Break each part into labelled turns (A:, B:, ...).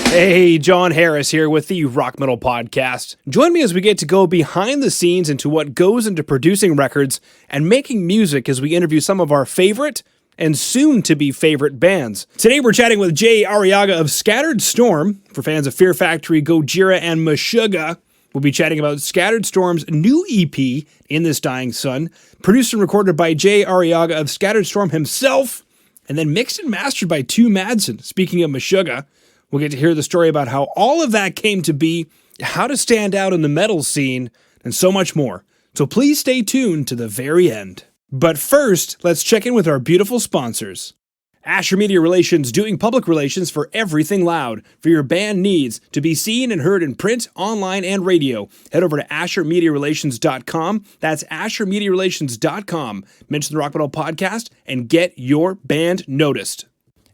A: Hey, John Harris here with the Rock Metal Podcast. Join me as we get to go behind the scenes into what goes into producing records and making music as we interview some of our favorite and soon-to-be favorite bands. Today we're chatting with Jay Arriaga of Scattered Storm. For fans of Fear Factory, Gojira, and Meshuggah, we'll be chatting about Scattered Storm's new EP, In This Dying Sun, produced and recorded by Jay Arriaga of Scattered Storm himself, and then mixed and mastered by Tu Madsen. Speaking of Meshuggah, we'll get to hear the story about how all of that came to be, how to stand out in the metal scene, and so much more. So please stay tuned to the very end. But first, let's check in with our beautiful sponsors. Asher Media Relations, doing public relations for everything loud. For your band needs to be seen and heard in print, online, and radio, head over to AsherMediaRelations.com. That's AsherMediaRelations.com. Mention the Rock Metal Podcast and get your band noticed.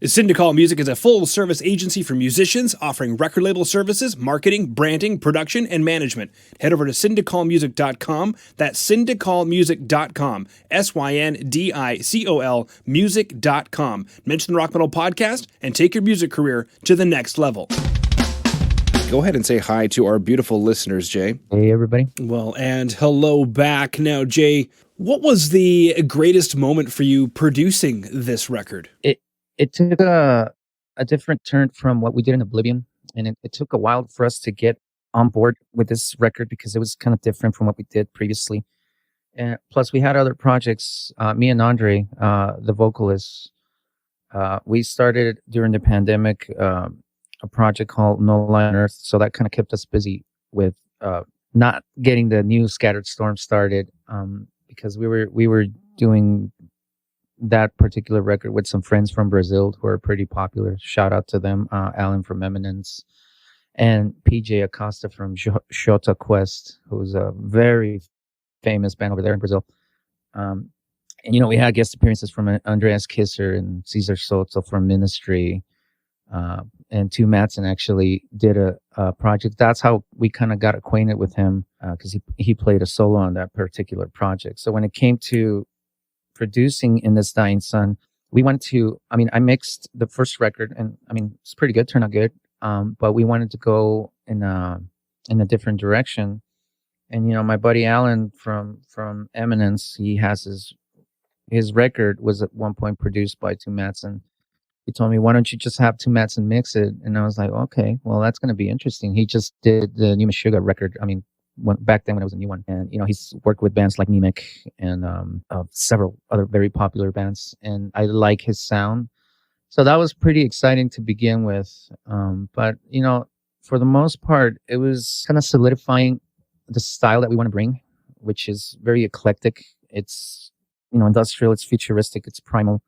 A: Syndicol Music is a full-service agency for musicians offering record label services, marketing, branding, production, and management. Head over to syndicolmusic.com. That's syndicolmusic.com. SYNDICOL music.com. Mention the Rock Metal Podcast and take your music career to the next level. Go ahead and say hi to our beautiful listeners, Jay.
B: Hey, everybody.
A: Well, and hello back. Now, Jay, what was the greatest moment for you producing this record?
B: It took a different turn from what we did in Oblivion, and it took a while for us to get on board with this record because it was kind of different from what we did previously. And plus, we had other projects. Me and Andre, the vocalist, we started during the pandemic a project called No Line on Earth, so that kind of kept us busy with not getting the new Scattered Storm started because we were doing that particular record with some friends from Brazil who are pretty popular. Shout out to them, Alan from Eminence and PJ Acosta from Shota Quest, who's a very famous band over there in Brazil. And, we had guest appearances from Andreas Kisser and Cesar Soto from Ministry. And Tu Madsen actually did a project. That's how we kind of got acquainted with him because he played a solo on that particular project. So when it came to producing In This Dying Sun, I mixed the first record, and it's pretty good, turned out good. But we wanted to go in a different direction. And my buddy Alan from Eminence, he has his record was at one point produced by Tu Madsen. He told me, why don't you just have Tu Madsen mix it? And I was like, okay, well, that's going to be interesting. He just did the new Meshuggah record. Back then when it was a new one. And, he's worked with bands like Nemec and several other very popular bands. And I like his sound. So that was pretty exciting to begin with. But, for the most part, it was kind of solidifying the style that we want to bring, which is very eclectic. It's, industrial, it's futuristic, it's primal.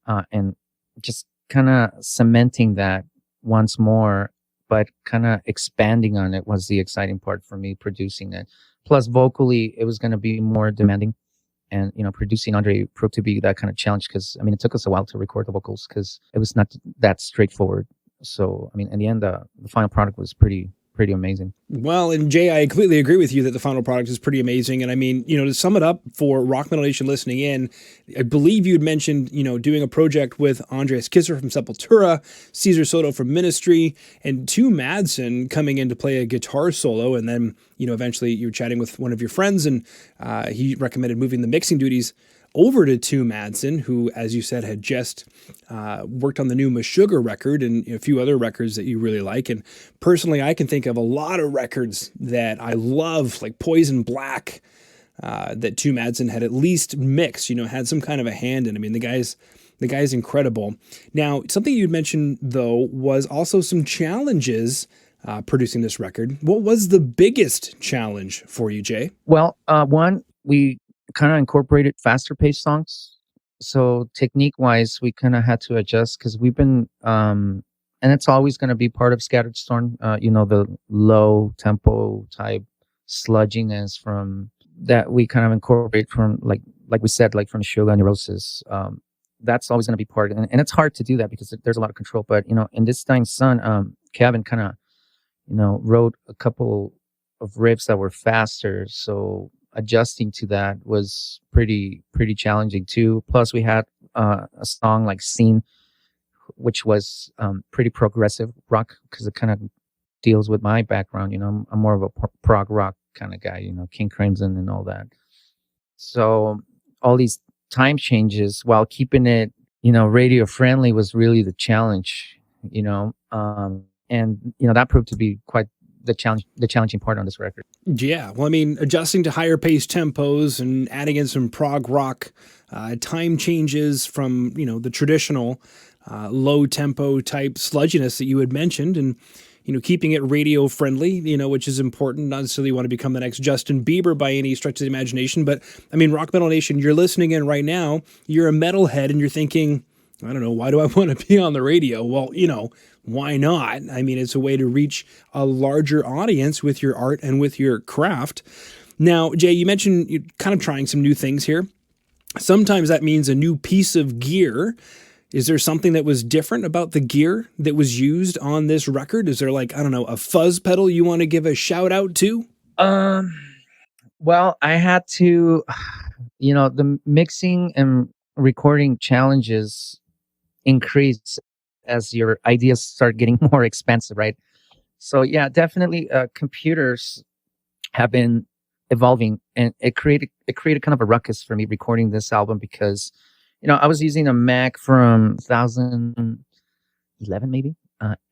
B: And just kind of cementing that once more, but kind of expanding on it was the exciting part for me producing it. Plus, vocally, it was going to be more demanding. And, producing Andre proved to be that kind of challenge because, it took us a while to record the vocals because it was not that straightforward. So, in the end, the final product was pretty amazing.
A: Well, and Jay, I completely agree with you that the final product is pretty amazing. And to sum it up for Rock Metal Nation listening in, I believe you had mentioned, doing a project with Andreas Kisser from Sepultura, Cesar Soto from Ministry, and Tu Madsen coming in to play a guitar solo. And then, eventually you were chatting with one of your friends and he recommended moving the mixing duties over to Tu Madsen, who, as you said, had just worked on the new Meshuggah record and a few other records that you really like. And personally, I can think of a lot of records that I love, like Poison Black, that Tu Madsen had at least mixed, had some kind of a hand in. The guy's incredible. Now, something you mentioned, though, was also some challenges producing this record. What was the biggest challenge for you, Jay?
B: Well, one, we kind of incorporated faster paced songs. So technique wise, we kind of had to adjust because we've been, and it's always going to be part of Scattered Storm, the low tempo type sludginess from that we kind of incorporate from like we said, like from Sugar Neurosis. That's always going to be part, and it's hard to do that because there's a lot of control. But In This Dying Sun, Kevin kind of, wrote a couple of riffs that were faster. So adjusting to that was pretty challenging too. Plus we had a song like Scene, which was pretty progressive rock because it kind of deals with my background. I'm more of a prog rock kind of guy, King Crimson and all that. So all these time changes while keeping it, radio friendly was really the challenge, and that proved to be quite the challenging part on this record.
A: Yeah, well, I mean, adjusting to higher paced tempos and adding in some prog rock time changes from the traditional low tempo type sludginess that you had mentioned, and keeping it radio friendly, which is important. Not necessarily want to become the next Justin Bieber by any stretch of the imagination, but I mean, Rock Metal Nation, you're listening in right now. You're a metalhead, and you're thinking, I don't know, why do I want to be on the radio? Well, why not? I mean, it's a way to reach a larger audience with your art and with your craft. Now, Jay, you mentioned you're kind of trying some new things here. Sometimes that means a new piece of gear. Is there something that was different about the gear that was used on this record? Is there a fuzz pedal you want to give a shout out to?
B: Well, I had to, the mixing and recording challenges increase as your ideas start getting more expensive, right? So yeah, definitely computers have been evolving, and it created kind of a ruckus for me recording this album because I was using a Mac from 2011 maybe,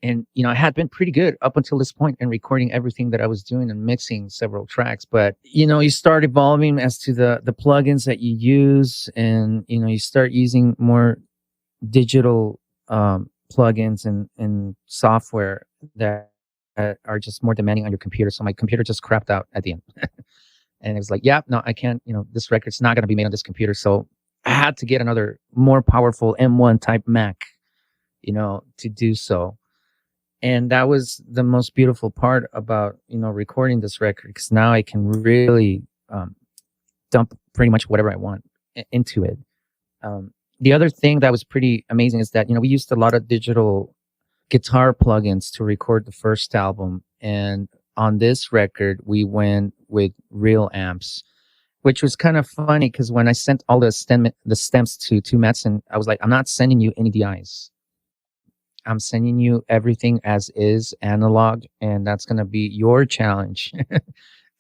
B: and I had been pretty good up until this point in recording everything that I was doing and mixing several tracks. But you start evolving as to the plugins that you use, and you start using more digital plugins and software that are just more demanding on your computer. So my computer just crapped out at the end. And it was like, yeah, no, I can't, this record's not going to be made on this computer. So I had to get another more powerful M1 type Mac, to do so. And that was the most beautiful part about, recording this record, because now I can really dump pretty much whatever I want into it. The other thing that was pretty amazing is that, we used a lot of digital guitar plugins to record the first album. And on this record, we went with real amps, which was kind of funny because when I sent all the stems to Madsen, I was like, I'm not sending you any DIs. I'm sending you everything as is, analog, and that's going to be your challenge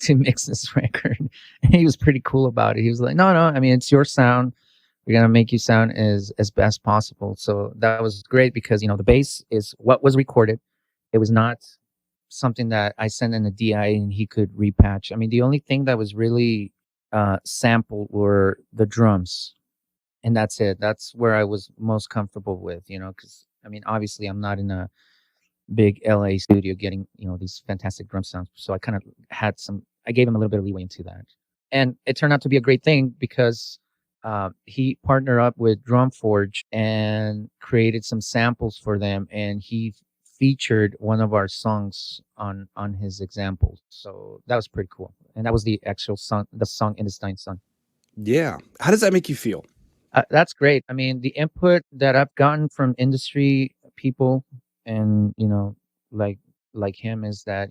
B: to mix this record. And he was pretty cool about it. He was like, no, I mean, it's your sound. We're going to make you sound as best possible. So that was great because, the bass is what was recorded. It was not something that I sent in a DI and he could repatch. I mean, the only thing that was really sampled were the drums. And that's it. That's where I was most comfortable with, because, I mean, obviously I'm not in a big LA studio getting, these fantastic drum sounds. So I kind of I gave him a little bit of leeway into that. And it turned out to be a great thing because he partnered up with Drumforge and created some samples for them, and he featured one of our songs on his examples. So that was pretty cool. And that was the actual song, the song In the Stein Sun.
A: Yeah. How does that make you feel?
B: That's great. I mean, the input that I've gotten from industry people and, like him is that,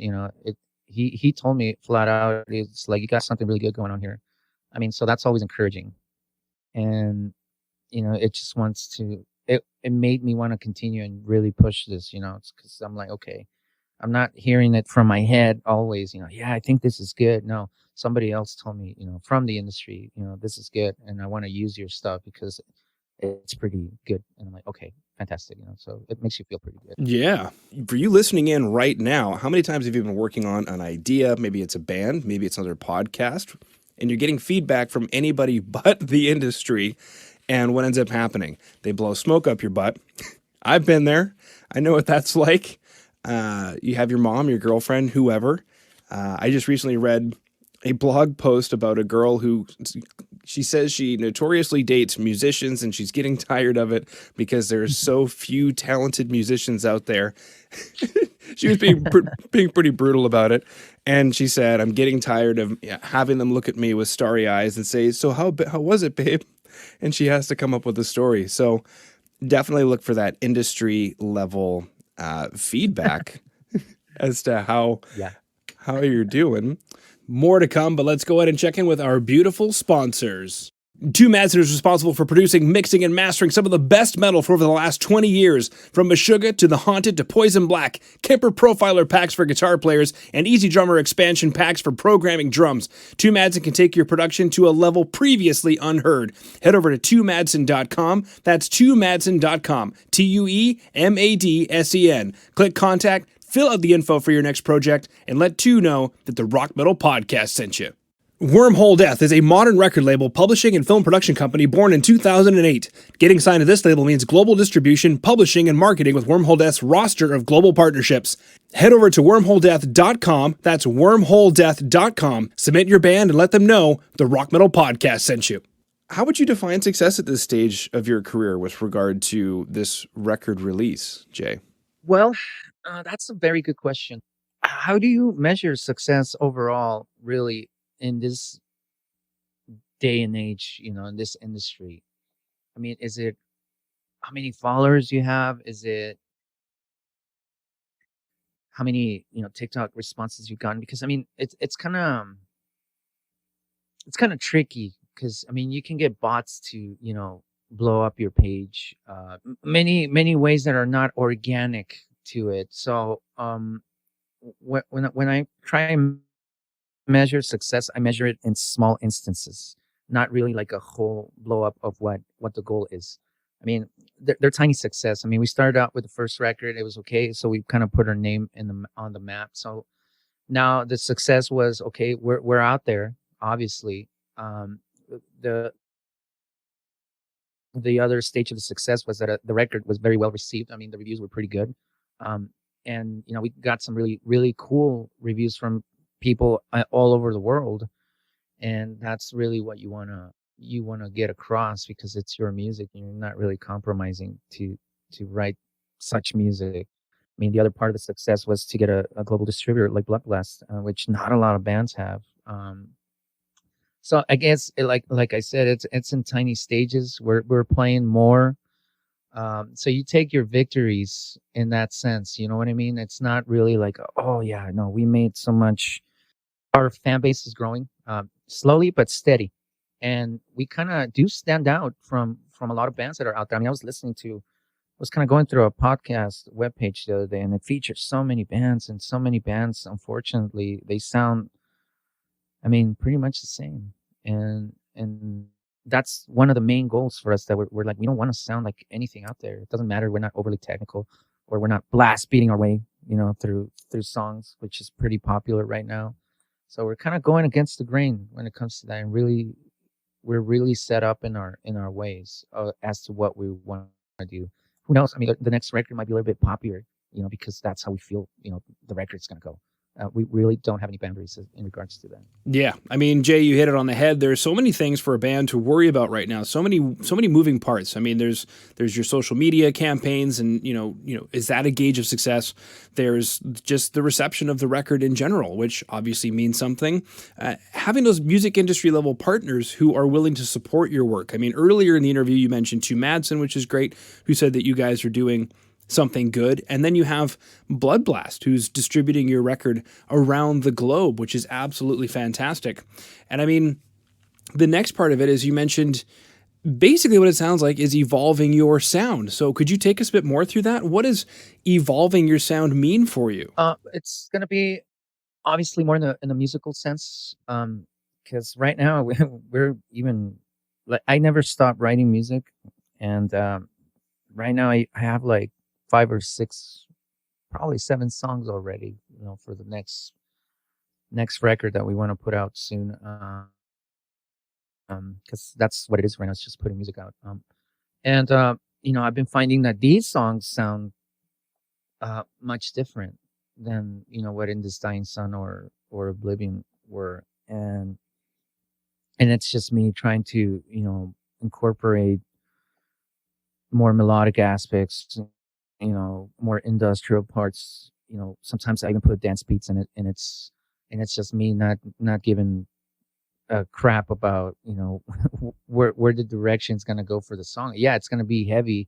B: he told me flat out, it's like, you got something really good going on here. I mean, so that's always encouraging. And, it just it made me want to continue and really push this, it's because I'm like, okay, I'm not hearing it from my head always, yeah, I think this is good. No, somebody else told me, from the industry, this is good. And I want to use your stuff because it's pretty good. And I'm like, okay, fantastic. So it makes you feel pretty good.
A: Yeah. For you listening in right now, how many times have you been working on an idea? Maybe it's a band, maybe it's another podcast, and you're getting feedback from anybody but the industry. And what ends up happening? They blow smoke up your butt. I've been there. I know what that's like. You have your mom, your girlfriend, whoever. I just recently read a blog post about a girl who she says she notoriously dates musicians and she's getting tired of it because there's so few talented musicians out there. She was being pretty brutal about it. And she said, I'm getting tired of having them look at me with starry eyes and say, so how was it, babe? And she has to come up with a story. So definitely look for that industry level feedback as to how you're doing. More to come, but let's go ahead and check in with our beautiful sponsors. Two Madsen is responsible for producing, mixing, and mastering some of the best metal for over the last 20 years. From Meshuggah to The Haunted to Poison Black, Kemper Profiler packs for guitar players, and Easy Drummer expansion packs for programming drums. Two Madsen can take your production to a level previously unheard. Head over to twomadsen.com. That's twomadsen.com. TUEMADSEN. Click contact, fill out the info for your next project, and let Two know that the Rock Metal Podcast sent you. Wormhole Death is a modern record label, publishing, and film production company born in 2008. Getting signed to this label means global distribution, publishing, and marketing with Wormhole Death's roster of global partnerships. Head over to wormholedeath.com. That's wormholedeath.com. Submit your band and let them know the Rock Metal Podcast sent you. How would you define success at this stage of your career with regard to this record release, Jay?
B: Well, that's a very good question. How do you measure success overall, really, in this day and age, in this industry? I mean, is it how many followers you have? Is it how many, TikTok responses you've gotten? Because I mean, it's kind of tricky because I mean, you can get bots to, blow up your page, many ways that are not organic to it. So, when I try and measure success, I measure it in small instances, not really like a whole blow up of what the goal is. I mean, they're tiny success. I mean, we started out with the first record; it was okay, so we kind of put our name on the map. So now the success was okay. We're out there, obviously. The the other stage of the success was that the record was very well received. I mean, the reviews were pretty good, and we got some really really cool reviews from people all over the world, and that's really what you wanna get across because it's your music and you're not really compromising to write such music. I mean, the other part of the success was to get a global distributor like Bloodblast, which not a lot of bands have. So I guess like I said, it's in tiny stages. We're playing more. So you take your victories in that sense. You know what I mean? It's not really like, oh yeah, no, we made so much. Our fan base is growing slowly but steady, and we kind of do stand out from a lot of bands that are out there. I mean, I was kind of going through a podcast webpage the other day, and it features so many bands, and so many bands, unfortunately, they sound, I mean, pretty much the same. And that's one of the main goals for us, that we're like, we don't want to sound like anything out there. It doesn't matter. We're not overly technical, or we're not blast beating our way, through songs, which is pretty popular right now. So we're kind of going against the grain when it comes to that, and we're really set up in our ways as to what we want to do. Who knows? I mean, the next record might be a little bit poppier, because that's how we feel. The record's going to go. We really don't have any boundaries in regards to that.
A: Yeah, I mean, Jay, you hit it on the head. There's so many things for a band to worry about right now. So many moving parts. I mean, there's your social media campaigns, and is that a gauge of success? There's just the reception of the record in general, which obviously means something. Having those music industry level partners who are willing to support your work. I mean, earlier in the interview, you mentioned Two Madsen, which is great, who said that you guys are doing something good. And then you have Bloodblast, who's distributing your record around the globe, which is absolutely fantastic. And I mean, the next part of it is, you mentioned basically what it sounds like is evolving your sound. So could you take us a bit more through that? What does evolving your sound mean for you?
B: It's gonna be obviously more in the musical sense, because right now we're even like, I never stop writing music, and right now I have like 5 or 6, probably 7 songs already, for the next record that we want to put out soon. Because that's what it is right now. It's just putting music out. And I've been finding that these songs sound much different than what In This Dying Sun or Oblivion were, and it's just me trying to incorporate more melodic aspects, more industrial parts. Sometimes I even put dance beats in it, and it's just me not giving a crap about where the direction's gonna go for the song. Yeah, it's gonna be heavy,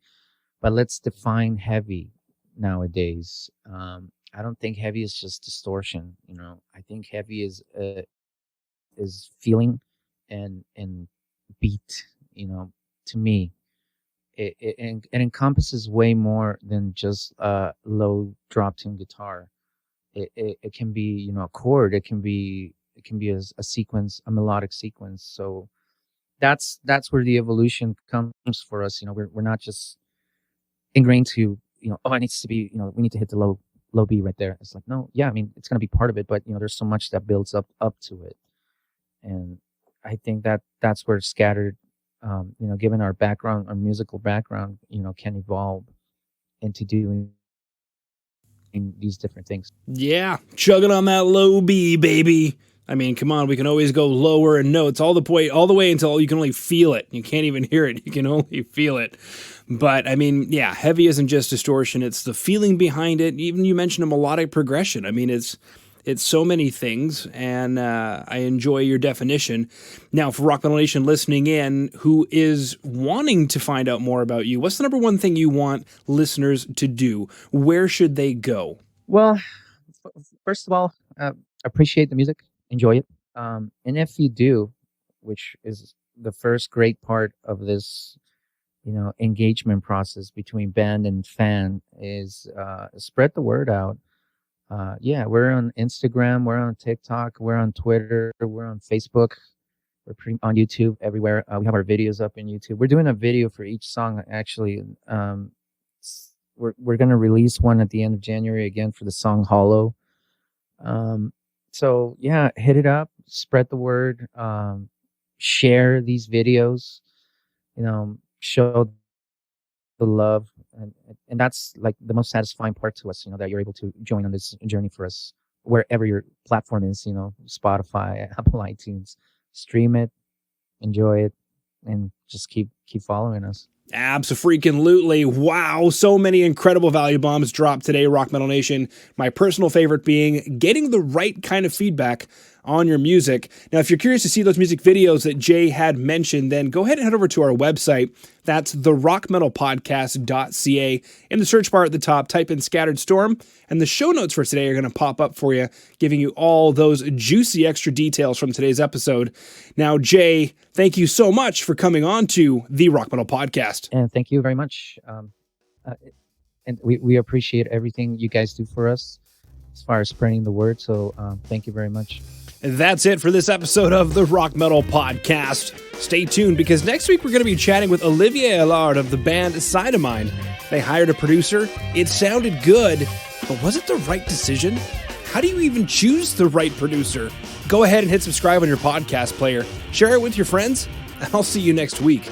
B: but let's define heavy nowadays. I don't think heavy is just distortion. I think heavy is feeling and beat, to me, it encompasses way more than just a low drop tune guitar. It can be, a chord. It can be a sequence, a melodic sequence. So that's where the evolution comes for us. We're not just ingrained to, oh, it needs to be, we need to hit the low B right there. It's like, no, yeah, I mean, it's going to be part of it, but there's so much that builds up to it. And I think that's where scattered, given our background, our musical background, can evolve into doing these different things.
A: Yeah, chugging on that low B, baby. I mean, come on, we can always go lower in notes all the way until you can only feel it. You can't even hear it. You can only feel it. But I mean, yeah, heavy isn't just distortion. It's the feeling behind it. Even you mentioned a melodic progression. I mean, it's so many things, and I enjoy your definition. Now, for Rock Metal Nation listening in, who is wanting to find out more about you, what's the number one thing you want listeners to do? Where should they go?
B: Well, first of all, appreciate the music, enjoy it, and if you do, which is the first great part of this, engagement process between band and fan, is spread the word out. Yeah, we're on Instagram, we're on TikTok, we're on Twitter, we're on Facebook, we're on YouTube, everywhere. We have our videos up in YouTube. We're doing a video for each song, actually. We're going to release one at the end of January again for the song Hollow. So yeah, hit it up, spread the word, share these videos, show the love, and that's like the most satisfying part to us, that you're able to join on this journey for us, wherever your platform is, Spotify, Apple, iTunes. Stream it, enjoy it, and just keep following us.
A: Abso-freaking-lutely. Wow, so many incredible value bombs dropped today, Rock Metal Nation. My personal favorite being getting the right kind of feedback on your music. Now, if you're curious to see those music videos that Jay had mentioned, then go ahead and head over to our website. That's therockmetalpodcast.ca. In the search bar at the top, type in Scattered Storm, and the show notes for today are going to pop up for you, giving you all those juicy extra details from today's episode. Now, Jay, thank you so much for coming on to the Rock Metal Podcast.
B: And thank you very much. And we appreciate everything you guys do for us as far as spreading the word. So thank you very much.
A: And that's it for this episode of the Rock Metal Podcast. Stay tuned, because next week we're going to be chatting with Olivier Allard of the band Side of Mind. They hired a producer. It sounded good, but was it the right decision? How do you even choose the right producer? Go ahead and hit subscribe on your podcast player. Share it with your friends, and I'll see you next week.